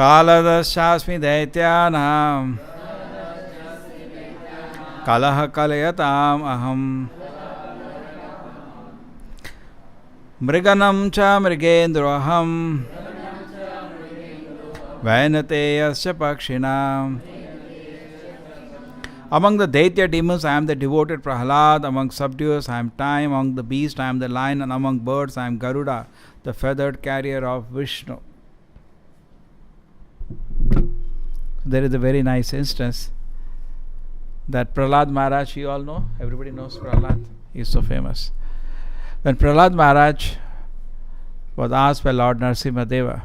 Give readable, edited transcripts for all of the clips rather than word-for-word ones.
Praladashasmi daityanam kalaha kalayatam aham mriganam cha mrigendroham vainateyasya pakshinam. Among the Daitya demons, I am the devoted Prahlad. Among subduers, I am Time. Among the beasts, I am the lion. And among birds, I am Garuda, the feathered carrier of Vishnu. There is a very nice instance that Prahlad Maharaj, you all know, everybody knows Prahlad, he is so famous. When Prahlad Maharaj was asked by Lord Narasimha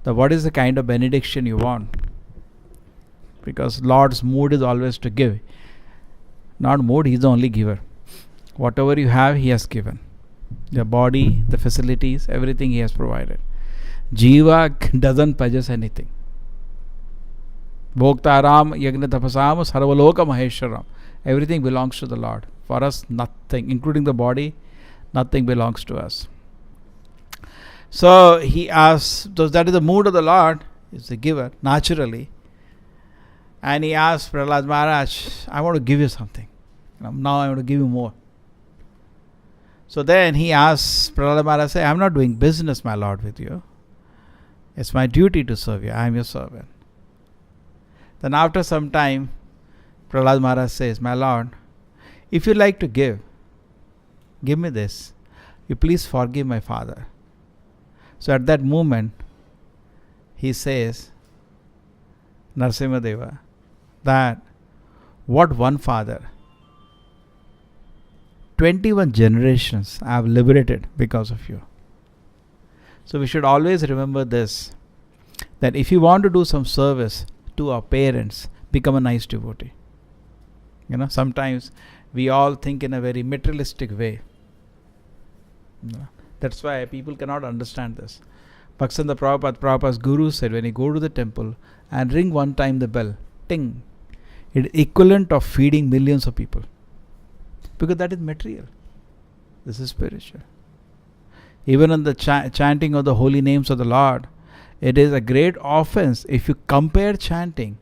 that what is the kind of benediction you want? Because Lord's mood is always to give. Not mood, he is the only giver. Whatever you have, he has given. Your body, the facilities, everything he has provided. Jiva doesn't possess anything. Bhoktaram yagna tapasam sarvaloka maheshwaram. Everything belongs to the Lord. For us, nothing, including the body, nothing belongs to us. So he asks, so that is the mood of the Lord, is the giver, naturally. And he asked Prahlad Maharaj, I want to give you something. Now I want to give you more. So then he asks Prahlad Maharaj, I am not doing business, my Lord, with you. It's my duty to serve you. I am your servant. Then after some time, Prahlad Maharaj says, my Lord, if you like to give me this. You please forgive my father. So at that moment, he says, Narasimha that what one father, 21 generations I have liberated because of you. So we should always remember this, that if you want to do some service to our parents, become a nice devotee. Sometimes we all think in a very materialistic way. That's why people cannot understand this. Bhaktisiddhanta Prabhupada's guru said, when you go to the temple and ring one time the bell, ting, it is equivalent of feeding millions of people. Because that is material. This is spiritual. Even in the chanting of the holy names of the Lord, it is a great offense if you compare chanting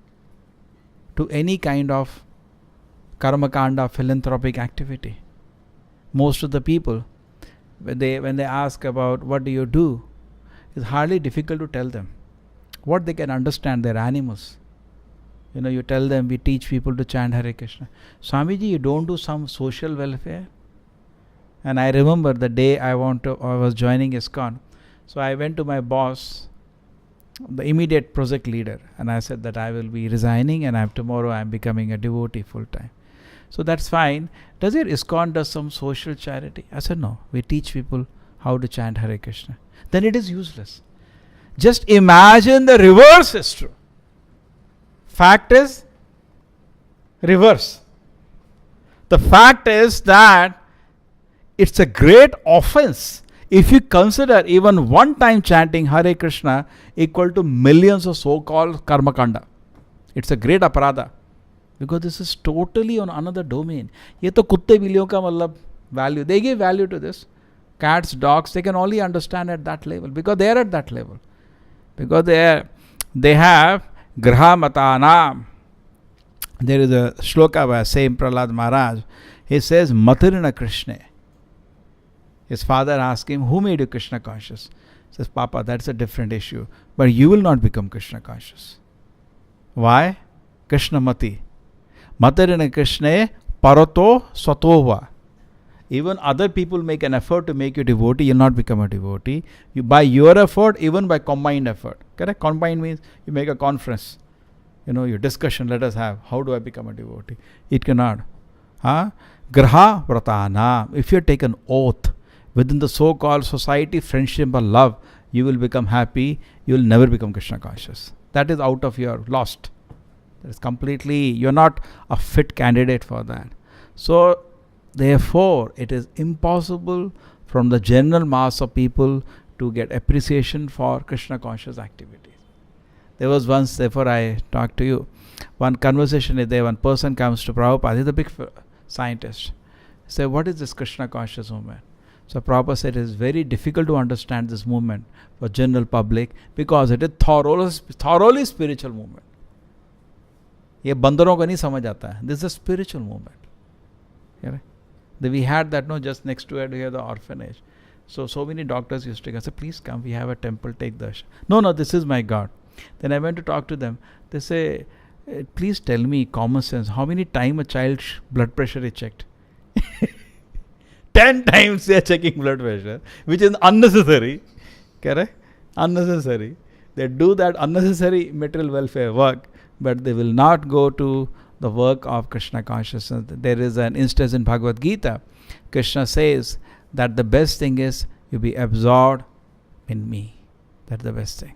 to any kind of karmakanda, philanthropic activity. Most of the people, when they ask about what do you do, it's hardly difficult to tell them. What they can understand, their animals. You tell them, we teach people to chant Hare Krishna. Swamiji, you don't do some social welfare? And I remember the day I was joining ISKCON. So I went to my boss, the immediate project leader, and I said that I will be resigning and tomorrow I am becoming a devotee full time. So that's fine. Does your ISKCON do some social charity? I said, no, we teach people how to chant Hare Krishna. Then it is useless. Just imagine the reverse is true. Fact is reverse. The fact is that it's a great offense if you consider even one time chanting Hare Krishna equal to millions of so-called karmakanda. It's a great aparadha. Because this is totally on another domain. Ye to kutte billion ka matlab value. They give value to this. Cats, dogs, they can only understand at that level. Because they are at that level. Because they have Graha Matanam. There is a shloka by same Prahlad Maharaj. He says, Matirna Krishna. His father asked him, who made you Krishna conscious? He says, Papa, that's a different issue. But you will not become Krishna conscious. Why? Krishna Mati. Matirna Krishna Parato Swatova. Even other people make an effort to make you devotee, you'll not become a devotee. You by your effort, even by combined effort. Correct? Combined means you make a conference. Your discussion, let us have. How do I become a devotee? It cannot. Graha Pratana. If you take an oath within the so-called society, friendship or love, you will become happy. You will never become Krishna conscious. That is out of your lost. That is completely, you're not a fit candidate for that. So, therefore, it is impossible from the general mass of people to get appreciation for Krishna conscious activities. There was once, therefore I talked to you, one conversation is there, one person comes to Prabhupada, he's a big scientist. He said, what is this Krishna conscious movement? So Prabhupada said it is very difficult to understand this movement for general public because it is thoroughly spiritual movement. ये बंदरों को नहीं समझ आता है. This is a spiritual movement. We had that, just next to it, we have the orphanage. So many doctors used to say, please come, we have a temple, take darshan. No, this is my God. Then I went to talk to them. They say, please tell me, common sense, how many times a child's blood pressure is checked? 10 times they are checking blood pressure, which is unnecessary. Correct? Unnecessary. They do that unnecessary material welfare work, but they will not go to the work of Krishna consciousness. There is an instance in Bhagavad Gita. Krishna says that the best thing is you be absorbed in me. That's the best thing.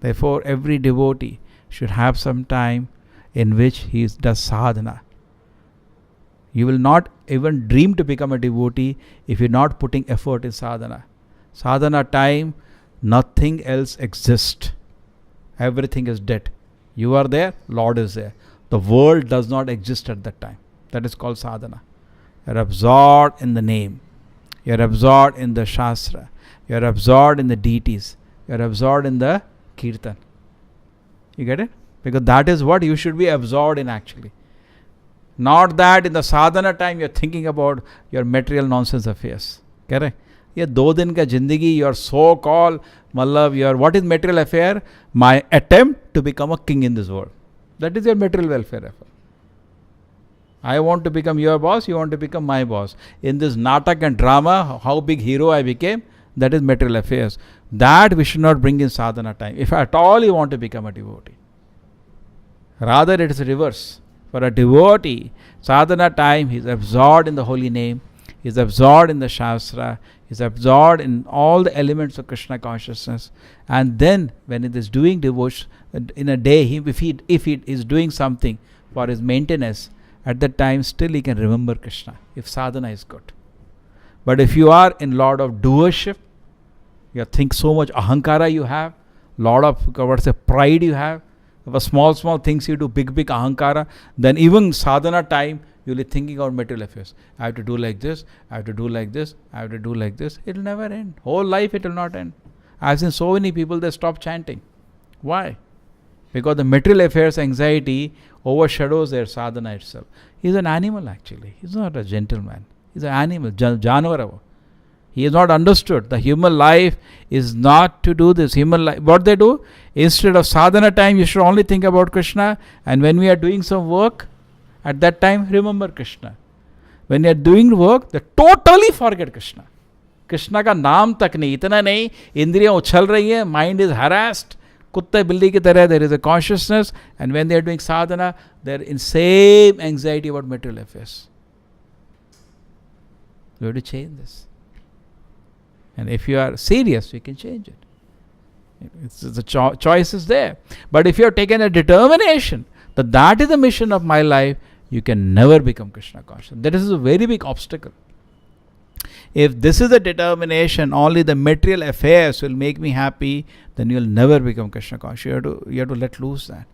Therefore, every devotee should have some time in which he does sadhana. You will not even dream to become a devotee if you're not putting effort in sadhana. Sadhana time, nothing else exists. Everything is dead. You are there, Lord is there. The world does not exist at that time. That is called sadhana. You are absorbed in the name. You are absorbed in the shastra. You are absorbed in the deities. You are absorbed in the kirtan. You get it? Because that is what you should be absorbed in actually. Not that in the sadhana time you are thinking about your material nonsense affairs. Correct? ये 2 दिन का जिंदगी, your so called what is material affair? My attempt to become a king in this world. That is your material welfare effort. I want to become your boss, you want to become my boss. In this natak and drama, how big hero I became, that is material affairs. That we should not bring in sadhana time, if at all you want to become a devotee. Rather it is the reverse. For a devotee, sadhana time, he is absorbed in the holy name, he is absorbed in the shastra, he is absorbed in all the elements of Krishna consciousness. And then when it is doing devotion, in a day, if he is doing something for his maintenance, at that time still he can remember Krishna, if sadhana is good. But if you are in lot of doership, you think so much ahankara you have, lot of pride you have, for small things you do, big ahankara, then even sadhana time, you'll be thinking about material affairs. I have to do like this, I have to do like this, I have to do like this. It will never end. Whole life it will not end. I've seen so many people, they stop chanting. Why? Because the material affairs anxiety overshadows their sadhana itself. He's an animal actually. He's not a gentleman. He's an animal, janwar. He has not understood. The human life is not to do this. Human life, what they do? Instead of sadhana time, you should only think about Krishna. And when we are doing some work, at that time, remember Krishna. When you are doing work, they totally forget Krishna. Krishna का नाम तक नहीं, इतना नहीं, इंद्रियां उछल रही हैं, mind is harassed, कुत्ते बिल्ली की तरह, there is a consciousness, and when they are doing sadhana, they are in same anxiety about material affairs. We have to change this. And if you are serious, you can change it. The choice is there. But if you have taken a determination that is the mission of my life, you can never become Krishna conscious. That is a very big obstacle. If this is a determination, only the material affairs will make me happy, then you will never become Krishna conscious. You have to let loose that.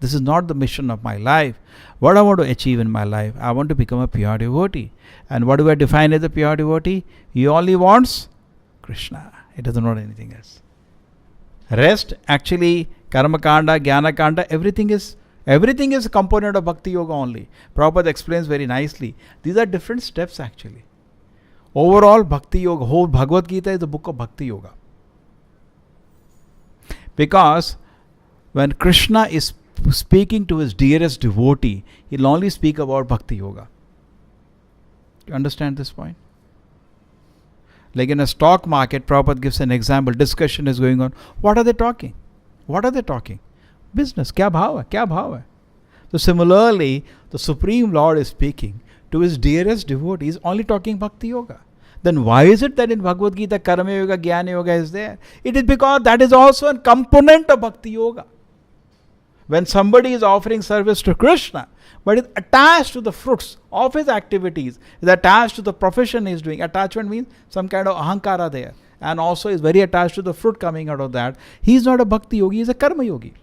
This is not the mission of my life. What I want to achieve in my life, I want to become a pure devotee. And what do I define as a pure devotee? He only wants Krishna. He doesn't want anything else. Rest, actually, karma kanda, jnana kanda, everything is a component of bhakti yoga only. Prabhupada explains very nicely. These are different steps actually. Overall, bhakti yoga, whole Bhagavad Gita is the book of bhakti yoga. Because when Krishna is speaking to his dearest devotee, he'll only speak about bhakti yoga. You understand this point? Like in a stock market, Prabhupada gives an example, discussion is going on. What are they talking? Business. Kya bhav hai? So similarly, the Supreme Lord is speaking to his dearest devotees, only talking bhakti yoga. Then why is it that in Bhagavad Gita, karma yoga, jnana yoga is there? It is because that is also a component of bhakti yoga. When somebody is offering service to Krishna, but is attached to the fruits of his activities, is attached to the profession he is doing. Attachment means some kind of ahankara there. And also is very attached to the fruit coming out of that. He is not a bhakti yogi, he is a karma yogi.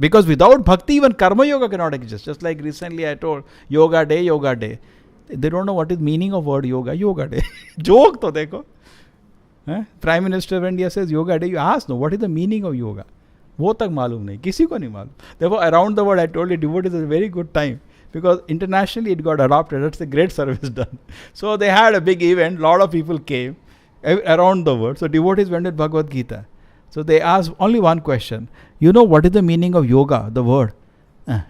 Because without bhakti, even karma yoga cannot exist. Just like recently I told, yoga day. They don't know what is meaning of word yoga. Yoga day. Joke to dekho. Prime Minister of India says yoga day. You ask, no, what is the meaning of yoga? वो तक मालूम नहीं, किसी को नहीं मालूम. Therefore, around the world, I told you, devotees is a very good time because internationally it got adopted. That's a great service done. So they had a big event. Lot of people came around the world. So devotees went with Bhagavad Gita. So they asked only one question. You know what is the meaning of yoga? The word.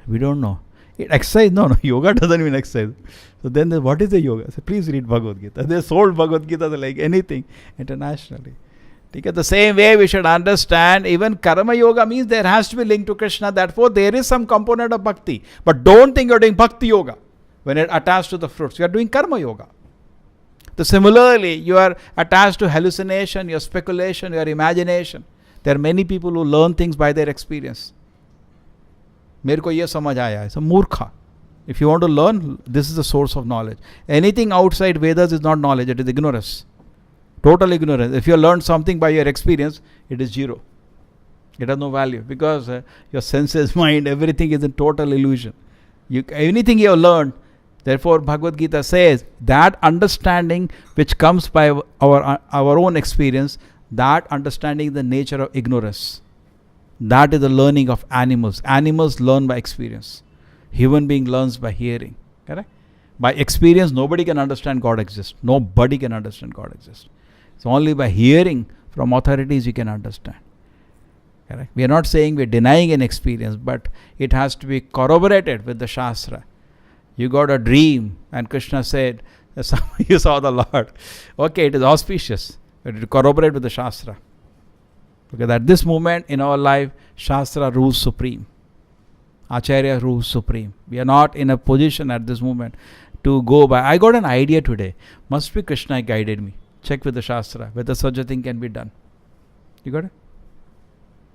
We don't know. Exercise? No. Yoga doesn't mean exercise. So then what is the yoga? So please read Bhagavad Gita. They sold Bhagavad Gita like anything internationally. The same way we should understand even karma yoga means there has to be linked to Krishna. Therefore, there is some component of bhakti. But don't think you're doing bhakti yoga when it attached to the fruits. You are doing karma yoga. So similarly, you are attached to hallucination, your speculation, your imagination. There are many people who learn things by their experience. मेरे को ये समझ आया है. So मूर्खा. If you want to learn, this is the source of knowledge. Anything outside Vedas is not knowledge, it is ignorance. Total ignorance. If you learned something by your experience, it is zero. It has no value because your senses, mind, everything is in total illusion. Anything you have learned, therefore Bhagavad Gita says that understanding which comes by our own experience, that understanding is the nature of ignorance. That is the learning of animals. Animals learn by experience. Human being learns by hearing. Correct? By experience, nobody can understand God exists. Nobody can understand God exists. It's only by hearing from authorities you can understand. Correct? We are not saying we are denying an experience, but it has to be corroborated with the Shastra. You got a dream and Krishna said, you saw the Lord. Okay, it is auspicious, but it corroborate with the Shastra. Because at this moment in our life, Shastra rules supreme. Acharya rules supreme. We are not in a position at this moment to go by. I got an idea today. Must be Krishna guided me. Check with the Shastra whether such a thing can be done. You got it?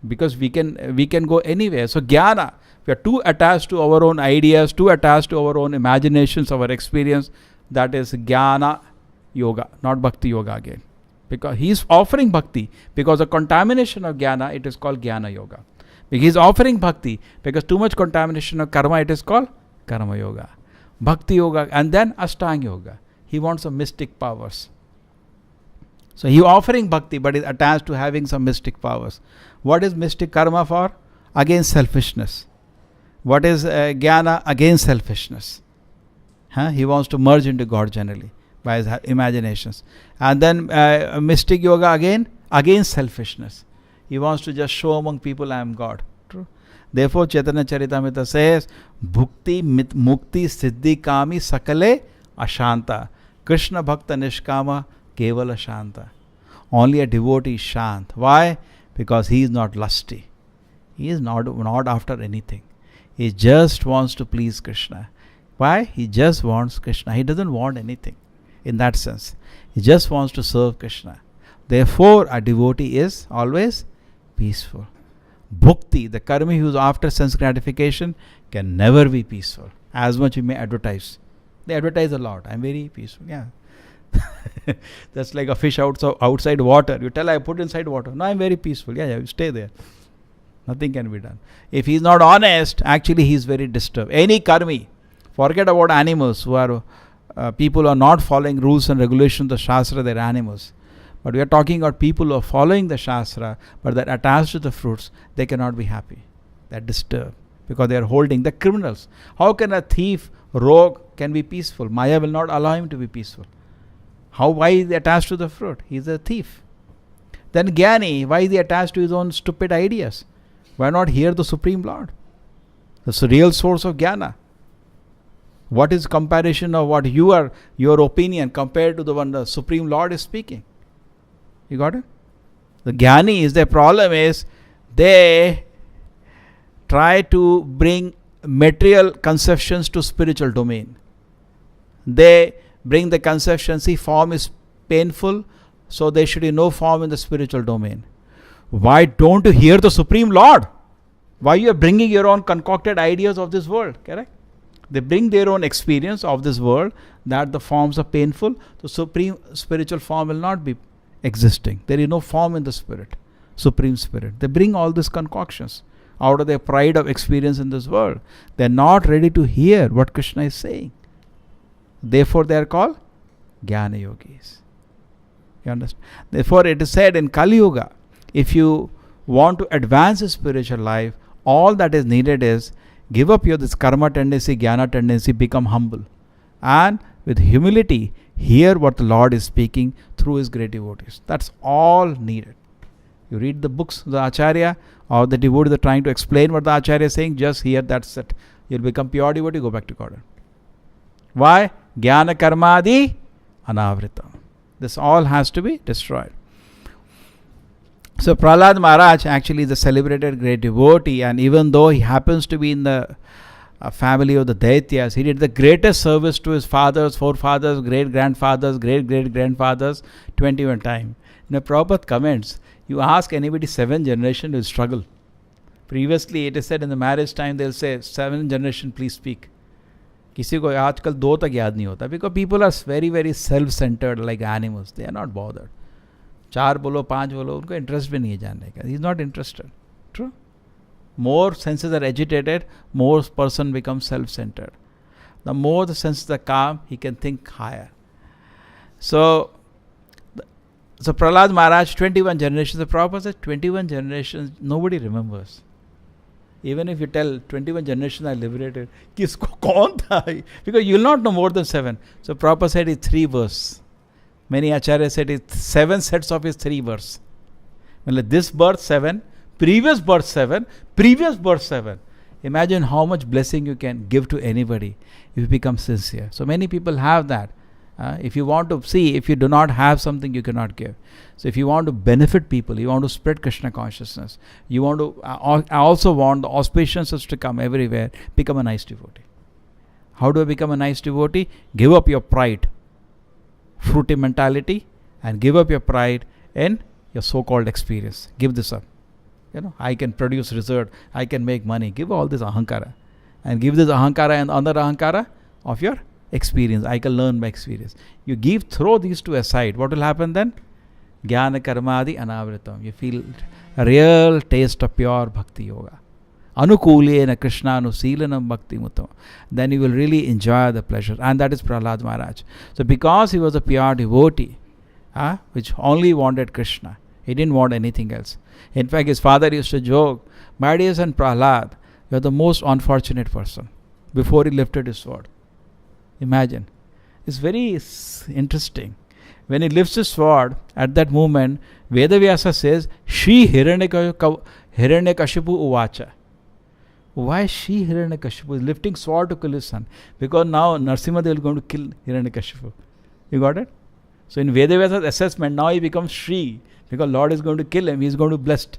Because we can go anywhere. So jnana, we are too attached to our own ideas, too attached to our own imaginations, our experience. That is jnana yoga, not bhakti yoga again. Because he is offering bhakti. Because of contamination of jnana, it is called jnana yoga. He is offering bhakti. Because too much contamination of karma, it is called karma yoga. Bhakti yoga and then ashtanga yoga. He wants some mystic powers. So he offering bhakti but is attached to having some mystic powers. What is mystic karma for? Against selfishness. What is jnana? Against selfishness. He wants to merge into God generally by his imaginations. And then mystic yoga again, against selfishness. He wants to just show among people I am God. True. Therefore Chaitanya Charitamrita says, Bhukti mukti siddhi kami sakale ashanta. Krishna bhakta nishkama kevala shanta. Only a devotee is shant. Why? Because he is not lusty. He is not after anything. He just wants to please Krishna. Why? He just wants Krishna. He doesn't want anything in that sense. He just wants to serve Krishna. Therefore, a devotee is always peaceful. Bhukti, the karmi who is after sense gratification, can never be peaceful. As much you may advertise. They advertise a lot. I am very peaceful. Yeah. That's like a fish outside water. You tell I put inside water. No, I am very peaceful. Yeah, you stay there. Nothing can be done. If he is not honest, actually he is very disturbed. Any karmi, forget about animals who are people who are not following rules and regulations of the Shastra, they are animals. But we are talking about people who are following the Shastra, but they are attached to the fruits, they cannot be happy. They are disturbed because they are holding the criminals. How can a thief, rogue can be peaceful? Maya will not allow him to be peaceful. Why is he attached to the fruit? He is a thief. Then Jnani, why is he attached to his own stupid ideas? Why not hear the Supreme Lord? That's the real source of Jnana. What is comparison of what your opinion compared to the one the Supreme Lord is speaking? You got it? The Jnanis, their problem is they try to bring material conceptions to spiritual domain. They bring the conception, see form is painful, so there should be no form in the spiritual domain. Why don't you hear the Supreme Lord? Why you are bringing your own concocted ideas of this world? Correct? They bring their own experience of this world that the forms are painful. The supreme spiritual form will not be existing. There is no form in the spirit, Supreme Spirit. They bring all these concoctions out of their pride of experience in this world. They are not ready to hear what Krishna is saying. Therefore they are called Jnana Yogis. You understand? Therefore it is said in Kali Yuga, if you want to advance your spiritual life, all that is needed is give up your this karma tendency, jnana tendency, become humble. And with humility, hear what the Lord is speaking through His great devotees. That's all needed. You read the books of the Acharya or the devotees are trying to explain what the Acharya is saying, just hear, that's it. You'll become pure devotee, go back to God. Why? Jnana karmadi anavrita. This all has to be destroyed. So Prahlad Maharaj actually is a celebrated great devotee, and even though he happens to be in the family of the Daityas, he did the greatest service to his fathers, forefathers, great-grandfathers, great-great-grandfathers 21 times. In the Prabhupada comments, you ask anybody 7 generation, will struggle. Previously it is said in the marriage time, they'll say 7 generation please speak. किसी को आजकल 2 तक याद नहीं होता, because people are very very self-centered like animals. They are not bothered. 4 बोलो 5 बोलो, उनको इंटरेस्ट भी नहीं है जानने का. He is not interested. True. More senses are agitated, more person becomes self-centered. The more the senses are calm, he can think higher. So Prahlad Maharaj, 21 generations. The Prabhupada said 21 generations, nobody remembers. Even if you tell 21 generations are liberated, kisko kaun tha? Because you will not know more than 7. So Prabhupada said it's 3 verse. Many acharyas said it's 7 sets of his 3 verse. Well, this birth 7, previous birth 7, previous birth 7. Imagine how much blessing you can give to anybody if you become sincere. So many people have that. If you want to see, if you do not have something, you cannot give. So if you want to benefit people, you want to spread Krishna consciousness, you want to, I also want the auspiciousness to come everywhere, become a nice devotee. How do I become a nice devotee? Give up your pride, fruity mentality, and give up your pride in your so-called experience. Give this up. I can produce result, I can make money. Give all this ahankara. And give this ahankara and other ahankara of your experience. I can learn by experience. You throw these two aside. What will happen then? Jnana karmadi anavritam. You feel a real taste of pure bhakti yoga. Anukulena Krishna anusilanam bhakti mutam. Then you will really enjoy the pleasure. And that is Prahlad Maharaj. So because he was a pure devotee, which only wanted Krishna, he didn't want anything else. In fact, his father used to joke, my dear son Prahlad, you are the most unfortunate person, before he lifted his sword. Imagine. It's very interesting. When he lifts his sword, at that moment, Vedavyasa says, Shri Hiranyakashipu Uvacha. Why Shri Hiranyakashipu is lifting sword to kill his son? Because now Narsimhadev is going to kill Hiranyakashipu. You got it? So in Vedavyasa's assessment, now he becomes Shri. Because Lord is going to kill him, he is going to be blessed.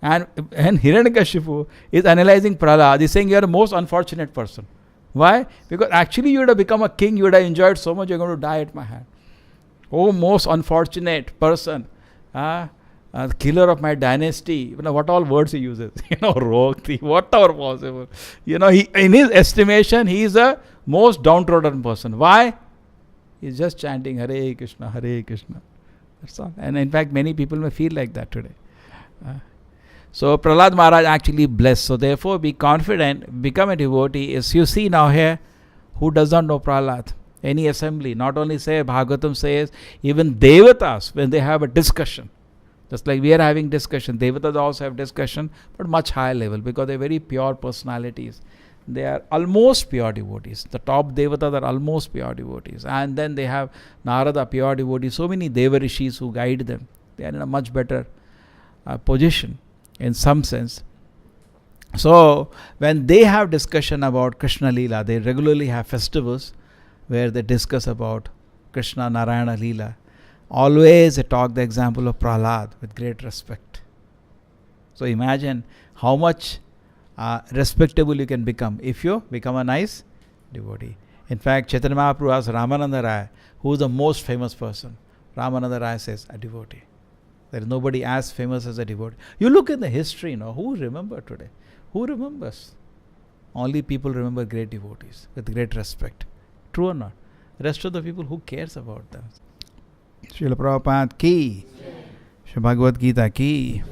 And Hiranyakashipu is analyzing Prahlad. He is saying, you are the most unfortunate person. Why? Because actually you would have become a king, you would have enjoyed so much, you are going to die at my hand. Oh, most unfortunate person. Killer of my dynasty. What all words he uses. Rogue thief, whatever possible. In his estimation, he is a most downtrodden person. Why? He is just chanting Hare Krishna, Hare Krishna. That's all. And in fact, many people may feel like that today. So Prahlad Maharaj actually blessed. So therefore be confident, become a devotee. As you see now here, who does not know Prahlad? Any assembly, not only say Bhagavatam says, even Devatas, when they have a discussion, just like we are having discussion, Devatas also have discussion, but much higher level, because they are very pure personalities. They are almost pure devotees. The top Devatas are almost pure devotees. And then they have Narada, pure devotee. So many Devarishis who guide them. They are in a much better position in some sense. So when they have discussion about Krishna Leela, they regularly have festivals where they discuss about Krishna Narayana Leela. Always they talk the example of Prahlad with great respect. So imagine how much respectable you can become if you become a nice devotee. In fact, Chaitanya Mahaprabhu asked Ramananda Rai, who is the most famous person? Ramananda Rai says, a devotee. There is nobody as famous as a devotee. You look in the history, who remember today? Who remembers? Only people remember great devotees with great respect. True or not? The rest of the people, who cares about them? Srila Prabhupada ki, Sri Bhagavad Gita ki.